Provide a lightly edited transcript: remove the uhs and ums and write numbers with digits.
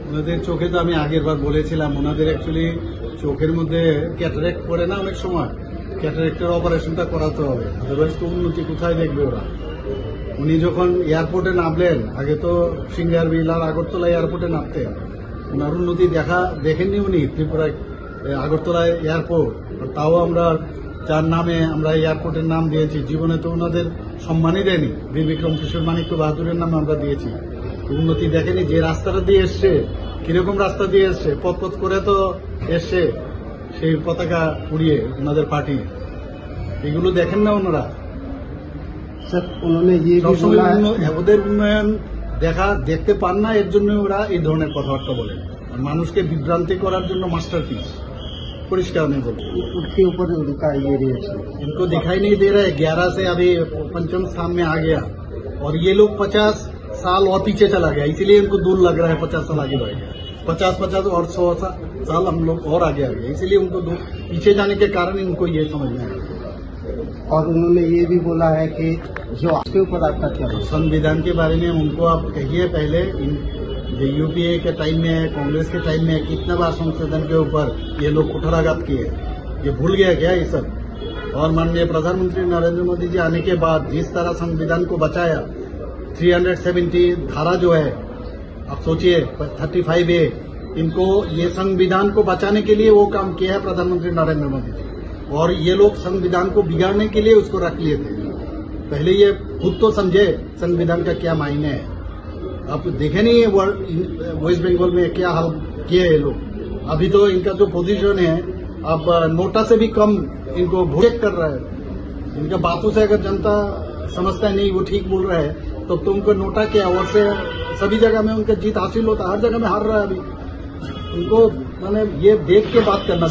ওনাদের চোখে তো আমি আগের বার বলেছিলাম, ওনাদের অ্যাকচুয়ালি চোখের মধ্যে ক্যাটারেক্ট পড়ে না অনেক সময়, ক্যাটারেক্টের অপারেশনটা করাতে হবে, আদারওয়াইজ তো উন্নতি কোথায় দেখবে ওরা। উনি যখন এয়ারপোর্টে নামলেন, আগে তো সিঙ্গারবিল আর আগরতলা এয়ারপোর্টে নামতেন, ওনার উন্নতি দেখেননি উনি ত্রিপুরায় আগরতলা এয়ারপোর্ট, তাও আমরা যার নামে আমরা এয়ারপোর্টের নাম দিয়েছি, জীবনে তো ওনাদের সম্মানই দেয়নি, বীর বিক্রম কিশোর মানিক্য বাহাদুরের নামে আমরা দিয়েছি। উন্নতি দেখেনি, যে রাস্তাটা দিয়ে এসছে, কিরকম রাস্তা দিয়ে এসছে, পথ করে তো এসছে সেই পতাকা উড়িয়ে ওনাদের পার্টি, এগুলো দেখেন না ওনারা। সবসময় ওদের উন্নয়ন দেখতে পান না, এর জন্য ওরা এই ধরনের কথাবার্তা বলে, মানুষকে বিভ্রান্তি করার জন্য মাস্টারপিস, परिष्कार नहीं बोलते। उसके ऊपर उनका ये रिएक्शन इनको दिखाई नहीं दे रहा है, 11 से अभी पंचम स्थान में आ गया, और ये लोग 50 साल और पीछे चला गया, इसीलिए इनको दूर लग रहा है 50 साल आगे बढ़ गया, 50 और 100 साल हम लोग और आगे आ गए, इसीलिए उनको दूर पीछे जाने के कारण इनको ये समझ में आया। और उन्होंने ये भी बोला है कि जो आपके ऊपर आपका क्या संविधान के बारे में उनको आप कहिए पहले, यूपीए के टाइम में, कांग्रेस के टाइम में कितना बार संशोधन के ऊपर ये लोग कुठाराघात किए, ये भूल गया क्या ये सब। और माननीय प्रधानमंत्री नरेंद्र मोदी जी आने के बाद जिस तरह संविधान को बचाया, 370 धारा जो है, आप सोचिए 35A, इनको ये संविधान को बचाने के लिए वो काम किया है प्रधानमंत्री नरेंद्र मोदी जी, और ये लोग संविधान को बिगाड़ने के लिए उसको रख लिए थे। पहले ये खुद तो समझे संविधान का क्या मायने है। आप देखे नहीं वेस्ट बंगाल में क्या हाल किए हैं लोग, अभी तो इनका जो पोजीशन है अब नोटा से भी कम इनको भोग कर रहा है। इनका बातों से अगर जनता समझता है नहीं वो ठीक बोल रहा है, तो उनको नोटा क्या, और से सभी जगह में उनका जीत हासिल होता है, हर जगह में हार रहा है अभी। उनको मैंने ये देख के बात करना